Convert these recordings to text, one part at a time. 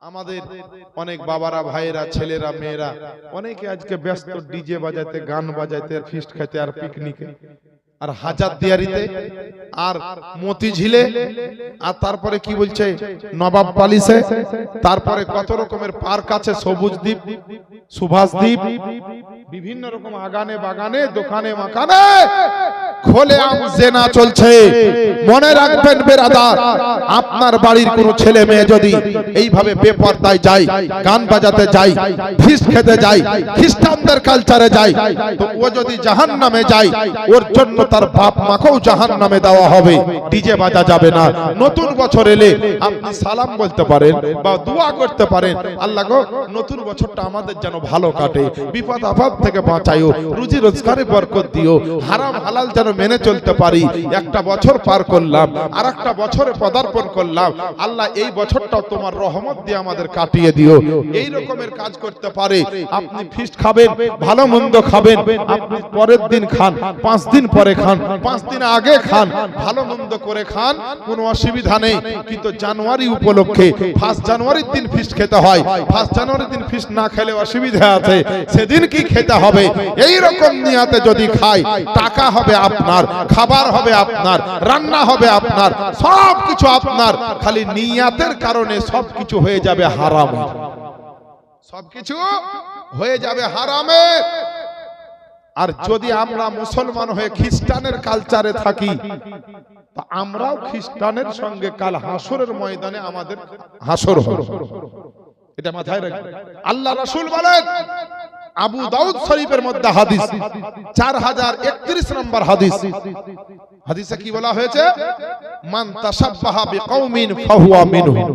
আমাদের অনেক বাবারা, ভাইয়েরা, ছেলেরা, মেয়েরা অনেকে আজকে ব্যস্ত ডিজে বাজাতে, গান বাজাতে, আর ফিস্ট খেতে, আর পিকনিকে, আর হাজার দিয়ারিতে, আর মতিঝিলে, আর তারপরে কি বলছে নবাব পালিশে, তারপরে কত রকমের পার্ক আছে, সবুজ দ্বীপ, সুভাষ দ্বীপ, বিভিন্ন রকম আগানে বাগানে, দোকানে মাকানে খোলেআম জেনা চলছে। মনে রাখবেন বেরাদার, আপনার বাড়ির কোনো ছেলে মেয়ে যদি এইভাবে বেপরদায় যায়, গান বাজাতে যায়, ফিস্ট খেতে যায়, খ্রিস্টানদের কালচারে যায়, তো ও যদি জাহান্নামে যায়, ওর জন্য তার বাপ মাকেও জাহান্নামে দেওয়া হবে। ডিজে বাজা যাবে না। নতুন বছর এলে আপনি সালাম বলতে পারেন বা দোয়া করতে পারেন, আল্লাহ গো নতুন বছরটা আমাদের যেন ভালো কাটে, বিপদ আপদ থেকে বাঁচাইও, রুজি রোজগারে বরকত দিও, হারাম হালাল যেন মেনে চলতে পারি। একটা বছর পার করলাম, আর একটা বছরে পদার্পণ করলাম, আল্লাহ এই বছরটাও তোমার রহমত দিয়ে আমাদের কাটিয়ে দিও। এই রকমের কাজ করতে পারে। আপনি ফিস্ট খাবেন, ভালো মন্দ খাবেন, আপনি পরের দিন খান, 5 দিন পরে খান, 5 দিন আগে খান, ভালো মন্দ করে খান, কোনো অসুবিধা নেই। কিন্তু জানুয়ারি উপলক্ষে 1 জানুয়ারির দিন ফিস্ট খেতে হয়। 1 জানুয়ারির দিন ফিস্ট না খেলে অসুবিধা আছে, সেদিন কি খেতে হবে? এই রকম নিয়াতে যদি খাই, টাকা হবে আপনার, খাবার হবে আপনার, রান্না হবে আপনার, সব কিছু আপনার। খালি নিয়াতের কারণে সবকিছু হয়ে যাবে হারামে, সবকিছু হয়ে যাবে হারামে। আর যদি আমরা মুসলমান হয়ে খ্রিস্টানের কালচারে থাকি, তো আমরাও খ্রিস্টানের সঙ্গে কাল হাসরের ময়দানে আমাদের হাসর হবে। এটা মাথায় রাখবেন। আল্লাহ রাসূল বলেন, আবু দাউদ শরীফের মধ্যে হাদিস 4031 নম্বর হাদিস, হাদিসে কি বলা হয়েছে? মান তাশাব্বাহা বিকাউমিন ফাহুয়া মিনহুম।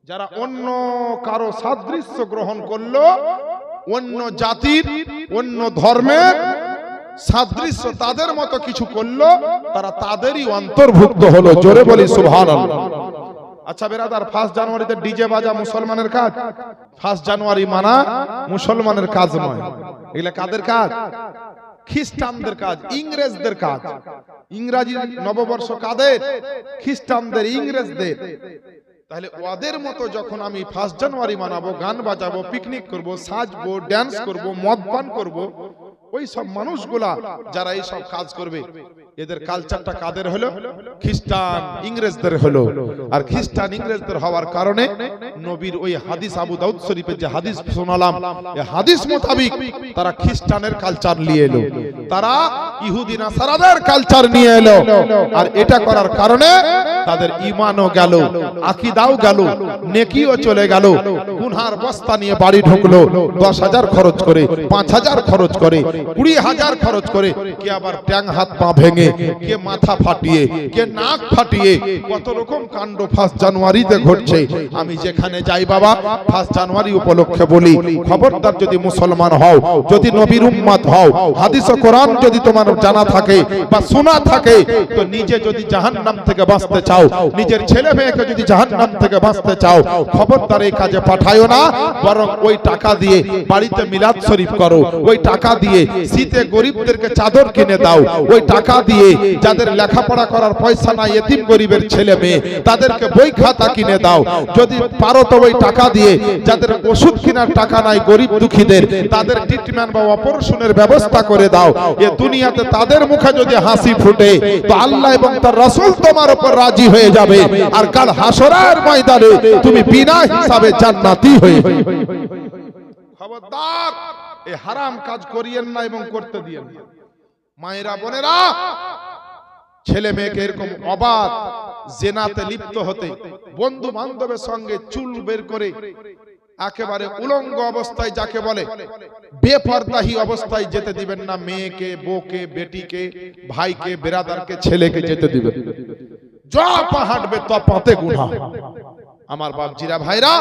যারা অন্য কারো সাদৃশ্য গ্রহণ করলো, অন্য জাতির, অন্য ধর্মের সাদৃশ্য তাদের মতো কিছু করলো, তারা তাদেরই অন্তর্ভুক্ত হলো। জোরে বলি সুবহানাল্লাহ। আচ্ছা বেরাদার, 1 জানুয়ারিতে ডিজে বাজা মুসলমানের কাজ? 1 জানুয়ারি মানা মুসলমানের কাজ নয়। এগুলা কাদের কাজ? খ্রিস্টানদের কাজ, ইংরেজদের কাজ। ইংরেজি নববর্ষ কাদের? খ্রিস্টানদের, ইংরেজদের। তাহলে ওদের মতো যখন আমি 1 জানুয়ারি মানাবো, গান বাজাবো, পিকনিক করব, সাজবো, ড্যান্স করব, মদ পান করব, ওই সব মানুষগুলা যারা এই সব কাজ করবে, এদের কালচারটা কাদের হলো? খ্রিস্টান ইংরেজদের হলো। আর খ্রিস্টান ইংরেজদের হওয়ার কারণে নবীর ওই হাদিস, আবু দাউদ শরীফের যে হাদিস শোনালাম, এই হাদিস মোতাবেক তারা খ্রিস্টানের কালচার নিয়ে এলো, তারা ইহুদি নাসারাদের কালচার নিয়ে এলো। আর এটা করার কারণে তাদের ঈমানও গেল, আকীদাও গেল, নেকিও চলে গেল। গুনহার বস্তা নিয়ে বাড়ি ঢুকলো, 10,000 খরচ করে, 5,000 খরচ করে, 20,000 খরচ করে, কে আবার ট্যাং হাত পা ভেঙে, কে মাথা ফাটিয়ে, কে নাক ফাটিয়ে, কত রকম কাণ্ড 1 জানুয়ারিতে ঘটছে। আমি যেখানে যাই বাবা, 1 জানুয়ারি উপলক্ষে বলি, খবরদার যদি মুসলমান হও, যদি নবীর উম্মত হও, হাদিস ও কোরআন যদি তোমার জানা থাকে বা শোনা থাকে, তো নিজে যদি জাহান্নাম থেকে বাঁচতে চাও, নিজের ছেলে মেয়েকে যদি জাহান্নাম থেকে বাঁচতে চাও, খবরদার এই কাজে পাঠায়ো না, বরং ওই টাকা দিয়ে বাড়িতে মিলাদ শরীফ করো, ওই টাকা দিয়ে শীতে গরিবদেরকে চাদর কিনে দাও, ওই টাকা দিয়ে যাদের লেখাপড়া করার পয়সা নাই, এতিম গরিবের ছেলে মেয়ে, তাদেরকে বই খাতা কিনে দাও। যদি পারো তো ওই টাকা দিয়ে যাদের ওষুধ কেনার টাকা নাই, গরিব দুঃখীদের, তাদের ট্রিটমেন্ট বা অপারেশনের ব্যবস্থা করে দাও। এ দুনিয়াতে তাদের মুখে যদি হাসি ফুটে, তো আল্লাহ এবং তার রাসূল তোমার উপর রাজি হয়ে যাবে। আর কাল হাসরের ময়দানে তুমি বিনা হিসাবে জান্নাতি হয়ে। খবরদার এই হারাম কাজ করিয়েন না এবং করতে দিয়েন না। মায়েরা, বোনেরা, ছেলে মেয়েকে এরকম অবাধ জেনাতে লিপ্ত হতে, বন্ধু বান্ধবের সঙ্গে চুল বের করে একেবারে উলঙ্গ অবস্থায়, যাকে বলে বেপরদাহি অবস্থায় যেতে দিবেন না। মেয়েকে, বউকে, বেটিকে, ভাইকে, বেরাদারকে, ছেলেকে যেতে দিবেন। যা পা হাঁটবে তো পাতে গুনাহ। আমার বাপজিরা, ভাইরা,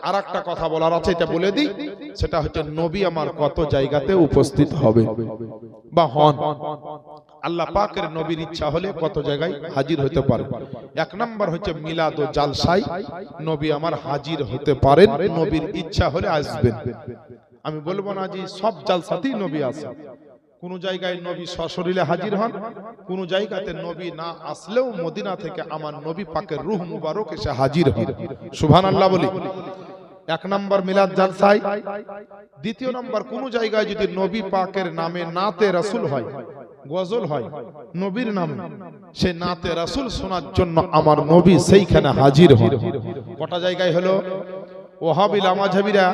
আর একটা কথা বলার আছে, এটা বলে দিই। সেটা হচ্ছে নবী আমার কত জায়গাতে উপস্থিত হবে বা হন। আল্লাহ পাকের নবীর ইচ্ছা হলে কত জায়গায় হাজির হতে পারে। 1 নম্বর হচ্ছে মিলাদ ও জালসায় নবী আমার হাজির হতে পারেন, নবীর ইচ্ছা হলে আসবেন। আমি বলবো না যে সব জালসাতেই নবী আসেন, কোন জায়গায় নবী সশরীরে হাজির হন, কোন জায়গাতে নবী না আসলেও মদিনা থেকে আমার নবী পাকের রূহ মুবারক এসে হাজির হন। সুবহানাল্লাহ বলি। এক নম্বর মিলাদ জালসায়। দ্বিতীয় নম্বর, কোন জায়গায় যদি নবী পাকের নামে নাতে রাসূল হয়, গজল হয় নবীর নামে, সে নাতে রাসূল শোনার জন্য আমার নবী সেইখানে হাজির হন। কটা জায়গায় হলো? ওয়াহাবি লামাঝাবিরা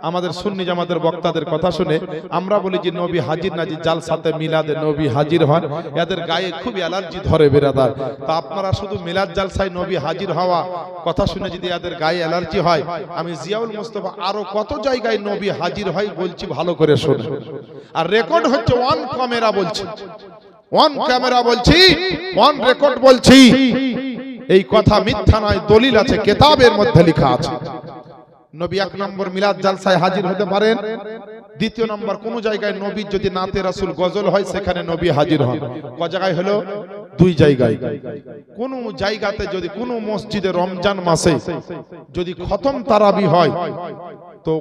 আমাদের সুন্নি জামাতের বক্তাদের কথা শুনে আমরা বলি যে নবী হাজির না, যে জালসাতে মিলাদে নবী হাজির হন, এদের গায়ে খুব অ্যালার্জি ধরে বেরাদার। তা আপনারা শুধু মিলাদ জালসায় নবী হাজির হওয়া কথা শুনে যদি এদের গায়ে অ্যালার্জি হয়, আমি জিয়াউল মুস্তাফা আরো কত জায়গায় নবী হাজির হয় বলছি, ভালো করে শুনুন। আর রেকর্ড হচ্ছে ওয়ান ক্যামেরা বলছি, ওয়ান ক্যামেরা বলছি, ওয়ান রেকর্ড বলছি। এই কথা মিথ্যা নয়, দলিল আছে, কিতাবের মধ্যে লেখা আছে। নবী এক নম্বর মিলাদ জালসায় হাজির হতে পারেন। দ্বিতীয় নম্বর, কোন জায়গায় নবী যদি নাতে রাসূল গজল হয় সেখানে নবী হাজির হন। ক জায়গায় হলো? দুই জায়গায়। কোন জায়গাতে যদি কোন মসজিদে রমজান মাসে যদি খতম তারাবি হয়, তো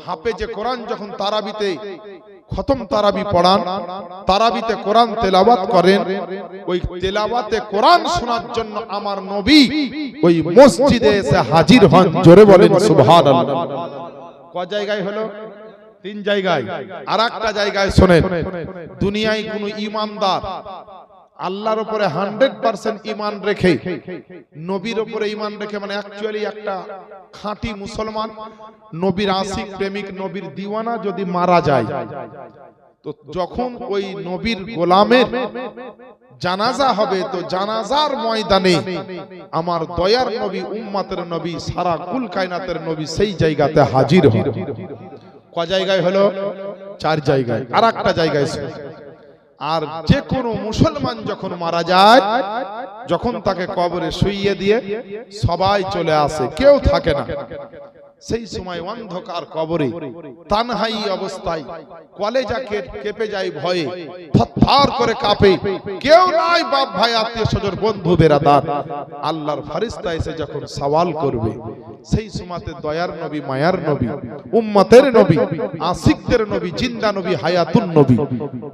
হাফেজে কোরআন যখন তারাবিতে খতম তারাবি পড়ান, তারাবিতে কোরআন তেলাওয়াত করেন, ওই তেলাওয়াতে কোরআন শোনার জন্য আমার নবী ওই মসজিদে এসে হাজির হন। জোরে বলেন সুবহানাল্লাহ। ক জায়গায় হলো? তিন জায়গায়। আর একটা জায়গায় শোনেন, দুনিয়ায় কোন ঈমানদার আল্লাহর উপরে 100% ঈমান রেখে, নবীর উপরে ঈমান রেখে, মানে অ্যাকচুয়ালি একটা খাঁটি মুসলমান, নবীর আশিক প্রেমিক, নবীর দিওয়ানা যদি মারা যায়, তো যখন ওই নবীর গোলামের জানাজা হবে, তো জানাজার ময়দানে আমার দয়ার নবী, উম্মতের নবী, সারা কুল কায়নাতের নবী সেই জায়গাতে হাজির হন। ক জায়গায় হলো? চার জায়গায়। আর একটা জায়গায়। আর যে কোনো মুসলমান যখন মারা যায়, যখন তাকে কবরে শুইয়ে দিয়ে সবাই চলে আসে, কেউ থাকে না, সেই সময় অন্ধকার কবরে তানহাই অবস্থায় কলেজা কেঁপে যায় ভয়ে, থরথর করে কাঁপে, কেউ নাই, বাপ ভাই আত্মীয় স্বজন বন্ধু বেরাদার। আল্লাহর ফেরেশতা এসে যখন সওয়াল করবে, সেই সময়তে দয়ার নবী, মায়ার নবী, উম্মতের নবী, আশিকদের নবী, জিন্দা নবী, হায়াতুন নবী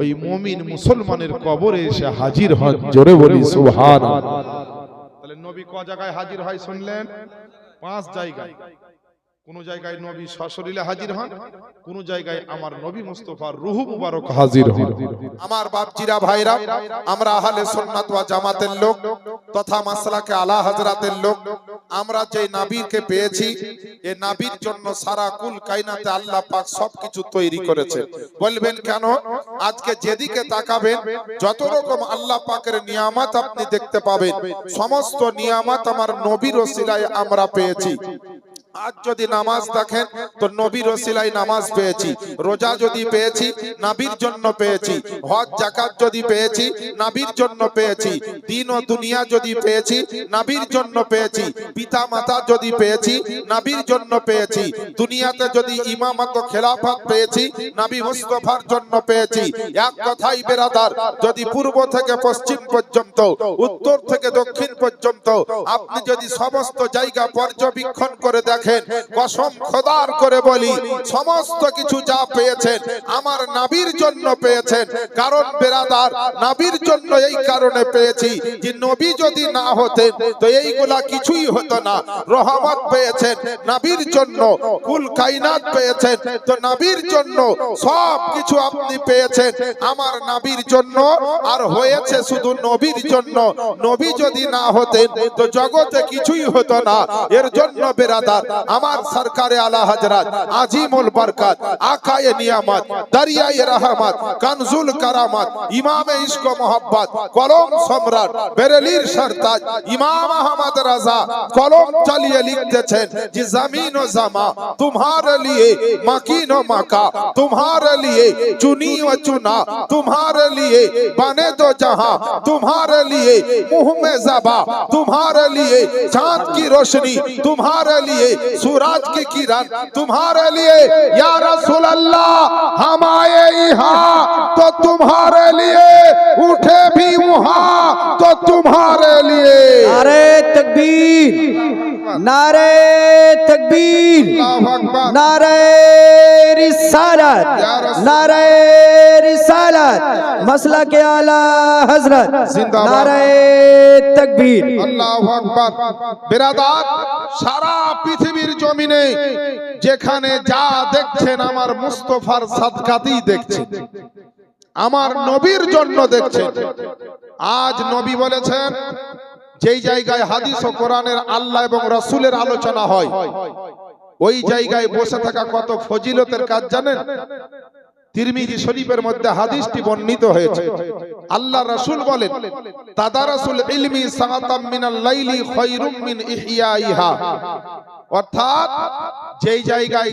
ওই মুমিন মুসলমানের কবরে এসে হাজির হন। জোরে বলি সুবহানাল্লাহ। তাহলে নবী ক জায়গায় হাজির হয় শুনলেন? 5 জায়গায়। কোন জায়গায় নবী সশরীরে হাজির হন, কোন জায়গায় আমার নবী মুস্তাফার রূহ মুবারক হাজির হন। আমার বাপজিরা ভাইরা, আমরা আহলে সুন্নাত ওয়া জামাতের লোক তথা মাসলাকে আলা হযরতের লোক, আমরা যে নবীকে পেয়েছি, এই নবীর জন্য সারা কুল কায়নাতে আল্লাহ পাক সবকিছু তৈরি করেছেন। বলবেন কেন? আজকে যেদিকে তাকাবেন যত রকম আল্লাহ পাকের নিয়ামত আপনি দেখতে পাবেন, সমস্ত নিয়ামত আমার নবীর ওসিলায় আমরা পেয়েছি। আজ যদি নামাজ দেখেন তো নবীর ওসিলায় নামাজ পেয়েছি, রোজা যদি পেয়েছি নবীর জন্য পেয়েছি, হজ যাকাত যদি পেয়েছি নবীর জন্য পেয়েছি, দিন ও দুনিয়া যদি পেয়েছি নবীর জন্য পেয়েছি, পিতা মাতা যদি পেয়েছি নবীর জন্য পেয়েছি, দুনিয়াতে যদি ইমামত ও খেলাফত পেয়েছি নবী মুস্তাফার জন্য পেয়েছি। এক কথাই বেরাদার, যদি পূর্ব থেকে পশ্চিম পর্যন্ত, উত্তর থেকে দক্ষিণ পর্যন্ত আপনি যদি সমস্ত জায়গা পর্যবেক্ষণ করে দেখেন, কসম খোদার করে বলি, সমস্ত কিছু যা পেয়েছেন আমার নবীর জন্য পেয়েছেন। কারণ বেরাদার, নবীর জন্য এই কারণে পেয়েছি যে নবী যদি না হতেন তো এইগুলা কিছুই হতো না। রহমত পেয়েছেন নবীর জন্য, কুল কায়নাত পেয়েছেন তো নবীর জন্য, সব কিছু আপনি পেয়েছেন আমার নবীর জন্য, আর হয়েছে শুধু নবীর জন্য। নবী যদি না হতেন তো জগতে কিছুই হতো না। এর জন্য বেরাদার, আমার সরকারে আলা হযরত আজিমুল বরকত, আকায়ে নিয়ামত, দরিয়ায়ে রহমত, কানজুল কারামত, ইমামে ইশক ও মোহাব্বত, কলম সম্রাট, বেরেলির সরতাজ ইমাম আহমদ রাজা কলম চালিয়ে লিখতেছেন যে জমিন ও জামা तुम्हारे लिए, मकीन ও मका तुम्हारे लिए, चुनी व चुना तुम्हारे लिए, बने दो जहां तुम्हारे लिए, मुंह में ज़बा तुम्हारे लिए, चांद की रोशनी तुम्हारे लिए, सूरज की किरण तुम्हारे लिए। या रसूल अल्लाह, हम आए यहाँ तो तुम्हारे लिए, उठे भी वहाँ तो तुम्हारे लिए। अरे तकबीर, नारे तकबीर, अल्लाहु अकबर। नारे रिसालत, या रसूल। नारे रिसालत, मसला के आला हजरत, जिंदाबाद। नारे तकबीर। আল্লাহু আকবার। বিরাদার, সারা পৃথিবীর জমিনে যেখানে যা দেখছেন আমার মুস্তাফার সাদকাতেই দেখছেন, আমার নবীর জন্য দেখছেন। আজ নবী বলেছেন, যেই জায়গায় হাদিস ও কোরআনের আল্লাহ এবং রাসূলের আলোচনা হয়, ওই জায়গায় বসে থাকা কত ফজিলতের কাজ জানেন? তিরমিজি শরীফের মধ্যে হাদিসটি বর্ণিত হয়েছে। আল্লাহ রাসূল বলেন, তাদারাসুল ইলমি সাআতাম মিনাল লাইলি খায়রুম মিন ইহইয়াইহা। অর্থাৎ যেই জায়গায়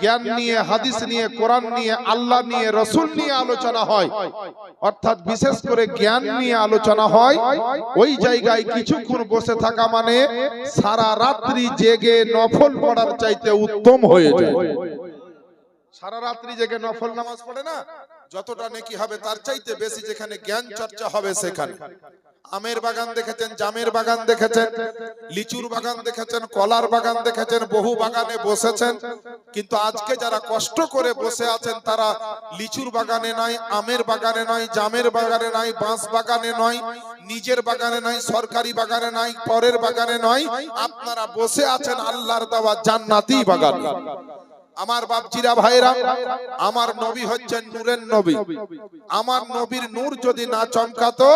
জ্ঞান নিয়ে, হাদিস নিয়ে, কোরআন নিয়ে, আল্লাহ নিয়ে, রাসূল নিয়ে আলোচনা হয়, অর্থাৎ বিশেষ করে জ্ঞান নিয়ে আলোচনা হয়, ওই জায়গায় কিছুক্ষণ বসে থাকা মানে সারা রাত্রি জেগে নফল পড়ার চাইতে উত্তম হয়ে যায়। সারা রাত্রি জেগে নফল নামাজ পড়ে না, যতটা নেকি হবে তার চাইতে বেশি যেখানে জ্ঞান চর্চা হবে সেখানে। আমের বাগান দেখেছেন, জামের বাগান দেখেছেন, লিচুর বাগান দেখেছেন, কলার বাগান দেখেছেন, বহু বাগানে বসেছেন, কিন্তু আজকে যারা কষ্ট করে বসে আছেন তারা লিচুর বাগানে নয়, আমের বাগানে নয়, জামের বাগানে নয়, বাঁশ বাগানে নয়, নিজের বাগানে নয়, সরকারি বাগানে নয়, পরের বাগানে নয়, আপনারা বসে আছেন আল্লাহর দেওয়া জান্নাতি বাগানে। আমার বাপজিরা ভাইরা, আমার নবী হচ্ছেন নূরের নবী। আমার নবীর নূর যদি না চমকাতো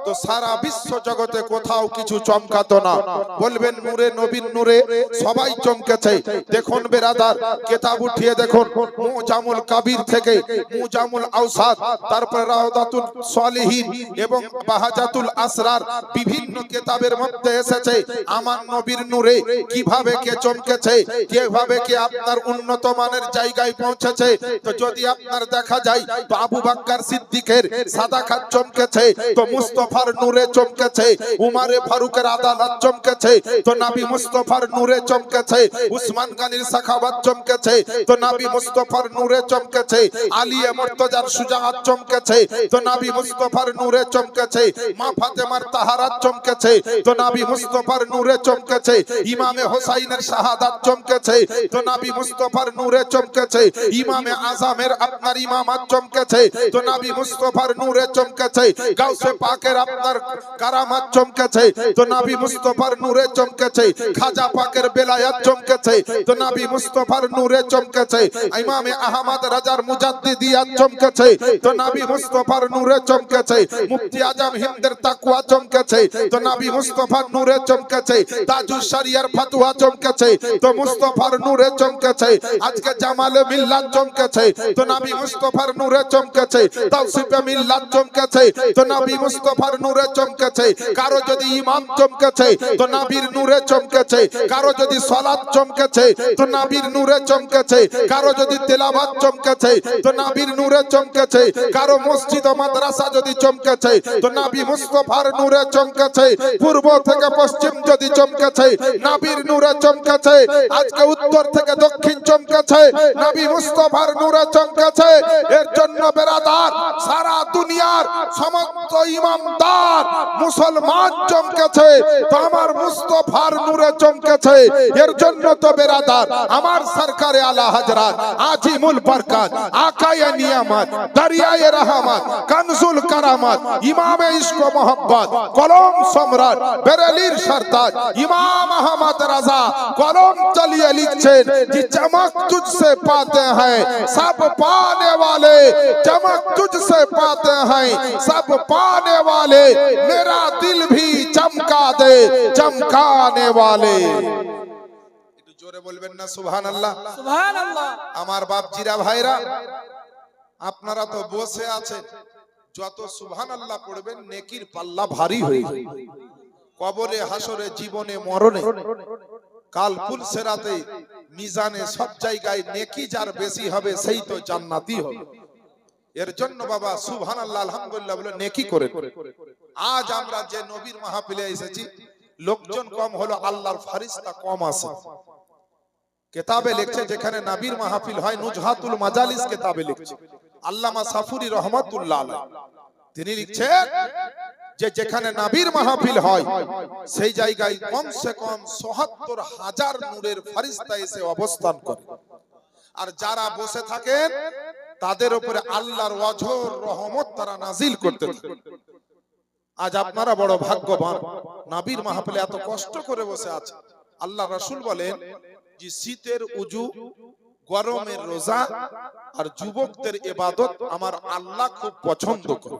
তো সারা বিশ্ব জগতে কোথাও কিছু চমকাতো না। বলবেন নূরে, নবীর নূরে সবাই চমকেছে। দেখুন বেরাদার, কিতাব উঠিয়ে দেখুন, মুজামুল কাবির থেকে মুজামুল আওসাদ, তারপর রাওদাতুল সালিহিন এবং বাহাজাতুল আসরার বিভিন্ন কিতাবের মধ্যে এসেছে আমার নবীর নূরে কিভাবে কে চমকেছে, কিভাবে কে আপনার উন্নত মানের জায়গায় পৌঁছেছে। তো যদি আপনার দেখা যায় তো আবু বকর সিদ্দিকের সাদাকাত চমকেছে, তো মুস্তাফার নূরে চমকেছে, উমারে ফারুকের আদালত চমকেছে, তো নবী মুস্তাফার নূরে চমকেছে, উসমান গনির সাখাওয়াত চমকেছে, তো নবী মুস্তাফার নূরে চমকেছে, আলী মুর্তজার সুজাআত চমকেছে, তো নবী মুস্তাফার নূরে চমকেছে, মা ফাতেমার তাহারাত চমকেছে, তো নবী মুস্তাফার নূরে চমকেছে, ইমামে হোসাইনের শাহাদাত চমকেছে, তো নবী মুস্তাফার নূরে চমকেছে, ইমামে আজমের আপনার ইমামাত চমকেছে, তো নবী মুস্তাফার নূরে চমকেছে, গাউসে পাকের আপনার কারামাত চমকেছে, তো নবী মুস্তাফার নূরে চমকেছে, খাজা পাকের বেলায়াত চমকেছে, তো নবী মুস্তাফার নূরে চমকেছে, ইমামে আহমদ রাজার মুজাদ্দিদিয়াত চমকেছে, তো নবী মুস্তাফার নূরে চমকেছে, মুফতি আজম হিন্দের তাকওয়া চমকেছে, তো নবী মুস্তাফার নূরে চমকেছে, তাজুস শরিয়ার ফতোয়া চমকেছে, তো মুস্তাফার নূরে চমকেছে, আজকে জামালে মিল্লাত চমকেছে, তো নবী মুস্তাফার নূরে চমকেছে, তাওসিফে মিল্লাত চমকেছে, তো নবী মুস্তাফার নূরে চমকেছে। কারো যদি ইমাম চমকেছে তো নবীর নূরে চমকেছে, কারো যদি সালাত চমকেছে তো নবীর নূরে চমকেছে, কারো যদি তেলাওয়াত চমকেছে তো নবীর নূরে চমকেছে, কারো মসজিদ ও মাদ্রাসা যদি চমকেছে তো নবী মুস্তাফার নূরে চমকেছে, পূর্ব থেকে পশ্চিম যদি চমকেছে নবীর নূরে চমকেছে, আজকে উত্তর থেকে দক্ষিণ চমকেছে, নবী মুস্তাফার নূরে চমকেছে। এর জন্য বেরাদার, সারা দুনিয়ার সমস্ত ইমামদার মুসলমান চমকেছে তো আমার মুস্তাফার নূরে চমকেছে। এর জন্য তো বেরাদার আমার সরকারে আলা হযরত আজিমুল বরকত, আকায়ে নিয়ামত, দরিয়ায়ে রহমত, কানজুল কারামত, ইমামে ইশক ও মোহব্বত, কলম সম্রাট, বেরেলির সরতাজ ইমাম আহমদ রাজা কলম চালিয়ে লিখছেন যে चमक तुझसे पाते हैं सब पाने वाले, चमक तुझसे पाते हैं सब पाने वाले, मेरा दिल भी चमका दे चमकाने वाले। একটু জোরে বলবেন না সুবহানাল্লাহ? সুবহানাল্লাহ। আমার বাপজিরা ভাইরা, আপনারা তো বসে আছেন, যত সুবহানাল্লাহ পড়বেন নেকির পাল্লা ভারী হয়ে যাবে। কবরে, হাসরে, জীবনে, মরণে, কাল কুল সেরাতে, মিজানে, সব জায়গায় নেকি যার বেশি হবে সেই তো জান্নাতি হবে। এর জন্য বাবা সুবহানাল্লাহ আলহামদুলিল্লাহ বলে নেকি করে। আজ আমরা যে নবীর মাহফিলে এসেছি, লোকজন কম হলো, আল্লাহর ফেরেশতা কম আছে। কিতাবে লিখছে যেখানে নবীর মাহফিল হয় নুজহাতুল মাজালিস কিতাবে লিখছে আল্লামা সাফুরি রহমাতুল্লাহ আলাইহি, তিনি লিখছেন যে যেখানে নবীর মাহফিল হয় সেই জায়গায় কমসে কম ৭৭,০০০ নূরের ফেরেশতা এসে অবস্থান করে। আর যারা বসে থাকেন তাদের উপরে আল্লাহর ওয়াজহর রহমত তারা নাজিল করতে থাকে। আজ আপনারা বড় ভাগ্যবান, নবীর মাহফিলে এত কষ্ট করে বসে আছে। আল্লাহ রাসূল বলেন যে শীতের উজু, গরমের রোজা আর যুবকদের ইবাদত আমার আল্লাহ খুব পছন্দ করে।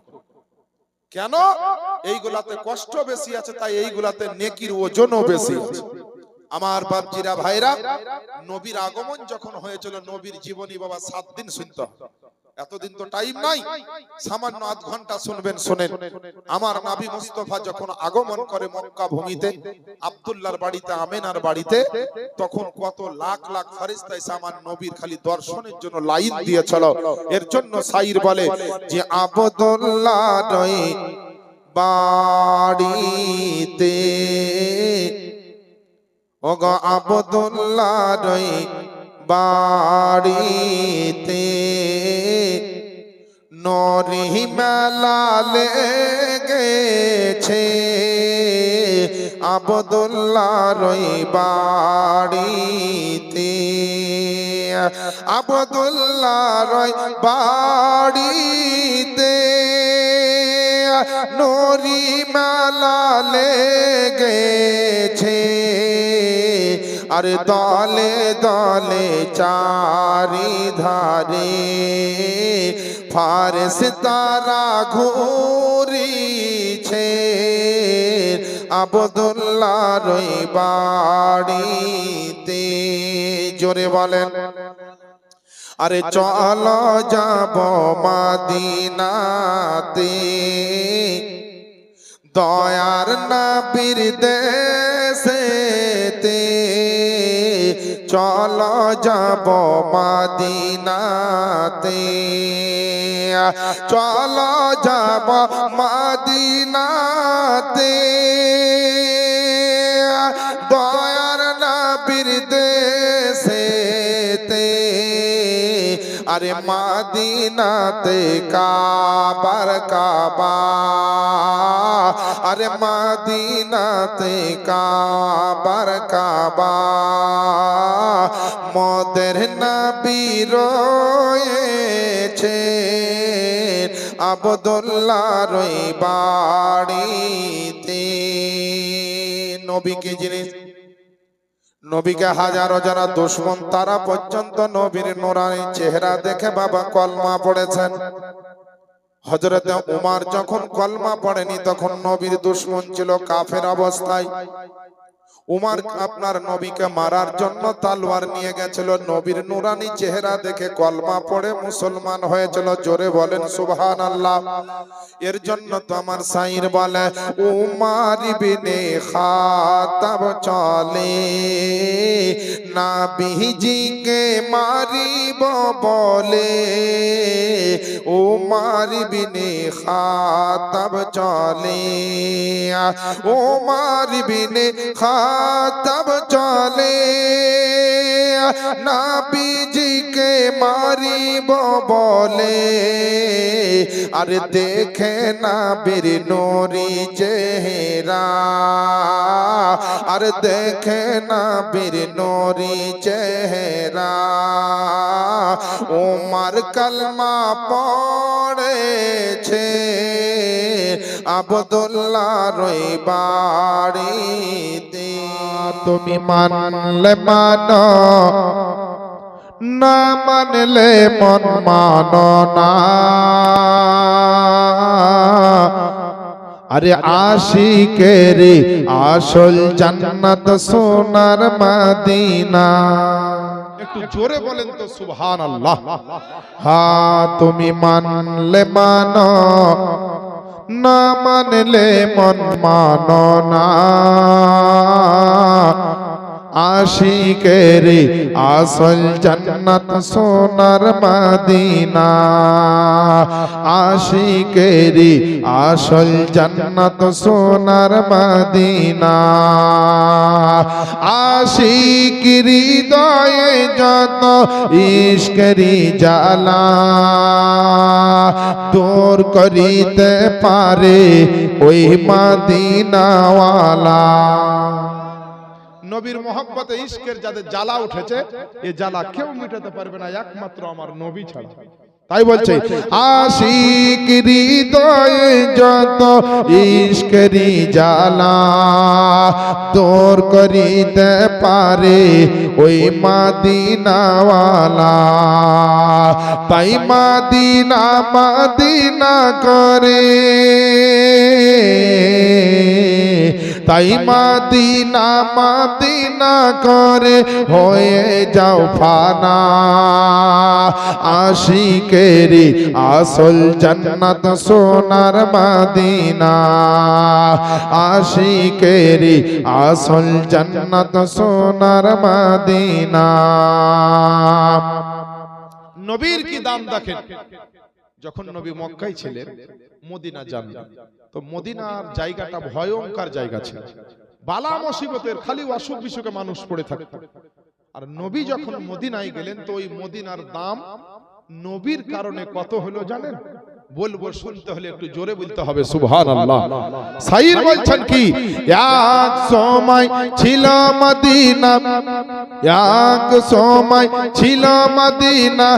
কেন? এইগুলাতে কষ্ট বেশি আছে, তাই এইগুলাতে নেকির ওজনও বেশি আছে। আমার বাপজিরা ভাইরা, নবীর আগমন যখন হয়েছিল, নবীর জীবনী বাবা 7 দিন শুনতে হবে। এতদিন তো টাইম নাই, সামান্য আধ ঘন্টা শুনবেন, শোনেন। আমার নবী মুস্তাফা যখন আগমন করে মক্কা ভূমিতে, আব্দুল্লাহর বাড়িতে, আমেনার বাড়িতে, তখন কত লাখ লাখ ফেরেশতা এসে আমার নবীর খালি দর্শনের জন্য লাইন দিয়েছিল। এর জন্য শাইর বলে যে আব্দুল্লাহর বাড়িতে, ওগো আব্দুল্লাহর বাড়িতে নূরি মেলা লেগেছে, আব্দুল্লাহর বাড়িতে, আব্দুল্লাহর বাড়িতে নূরি মেলা লেগেছে। আর দলে দলে চারিধারে ফারেশতারা ঘুরিছে, আব্দুল্লাহর বাড়িতে। জোরে বলেন। আরে চলো যাব মদিনাতে, দয়ার নবীর দেশেতে, চলো যাব মদিনাতে, চলো যাব মদিনাতে, দয়ার নবীর দেশেতে। আরে মদিনাতে কাবার কাবা, আরে মদিনাতে কাবার কাবা, মোদের নবী রয়েছে, আব্দুল্লাহর বাড়িতে। নবী কি জিনিস? নবীকে হাজারো যারা দুশমন, তারা পর্যন্ত নবীর নূরানী চেহারা দেখে বাবা কলমা পড়েছেন। হযরতে উমর যখন কলমা পড়েনি, তখন নবীর দুশমন ছিল, কাফের অবস্থায়। উমর আপনার নবীকে মারার জন্য তলোয়ার নিয়ে গেছিল, নবীর নূরানী চেহারা দেখে কলমা পড়ে মুসলমান হয়েছিল। জোরে বলেন সুবহানাল্লাহ। এর জন্য তো আমার শাইর বলে, উমর ইবনে খাত্তাব চলে নবীজিকে মারিব বলে, উমর ইবনে খাত্তাব চলে, উমর ইবনে খাত্তাব চলে নবীজিকে মারিব বলে। আর দেখে নবীর নূরি চেহারা, আর দেখে নবীর নূরি চেহারা, উমর কলমা পড়েছে, আব্দুল্লাহর বাড়িতে। তুমি মানলে মানো, না মানলে মন মানো না। আরে আশিকের আসল জান্নাত সোনার মদিনা। একটু জোরে বলেন তো সুবহানাল্লাহ। হ্যাঁ, তুমি মানলে মানো, না মানলে মন মানো না। আশিকেরি আসল জান্নাত সোনার মদিনা আশিকেরি আসল জান্নাত সোনার মদিনা আশিক হৃদয়ে যত ইশকেরি জ্বালা দূর করিতে পারে ওই মদিনাওয়ালা নবীর মহব্বতে ইশকের যাদের জ্বালা উঠেছে এই জ্বালা কেউ মিটাতে পারবে না একমাত্র আমার নবী ছাড়া তাই বলছে আশিক হৃদয়ে যত ইশকেরি জ্বালা দূর করিতে পারে ওই মদিনাওয়ালা তাই মদিনা মদিনা করে তাই মদিনা মদিনা করে হয়ে যাও ফানা আশিকেরি আসল জান্নাত সোনার মদিনা আশিকেরি আসল জান্নাত সোনার মদিনা নবীর কি দাম দেখেন যখন নবী মক্কায় ছিলেন মদিনা যান তো মদিনার জায়গাটা ভয়ঙ্কর জায়গা ছিল বালা মুসিবতের খালি অসুখ বিসুখে মানুষ পড়ে থাকতো আর নবী যখন মদিনায় গেলেন তো ওই মদিনার দাম নবীর কারণে কত হলো জানেন বলবো শুনতে হলে একটু জোরে বলতে হবে সুবহানাল্লাহ সাইর বলছেন কি এক সময় ছিল মদিনা এক সময় ছিল মদিনা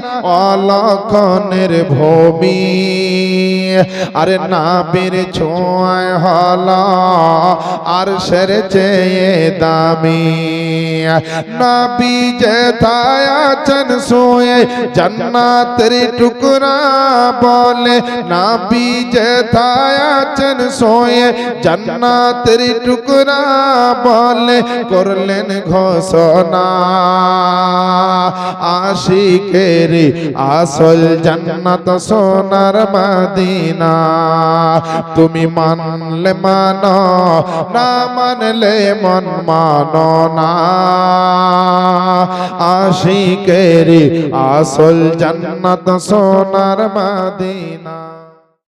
অলখনের ভূমি আরে নাবির ছোঁয়ায় হলো আর সের চেয়ে দামি নবী যেথায় আছেন শুয়ে জান্নাতের টুকরা বলে নবী যেথায় আছেন শুয়ে জান্নাতের টুকরা বলে করলেন ঘোষণা আশিকের আসল জান্নাত সোনার মদিনা তুমি মানলে মানো না মানলে মন মানো না আশিকের আসল জান্নাত সোনার মদিনা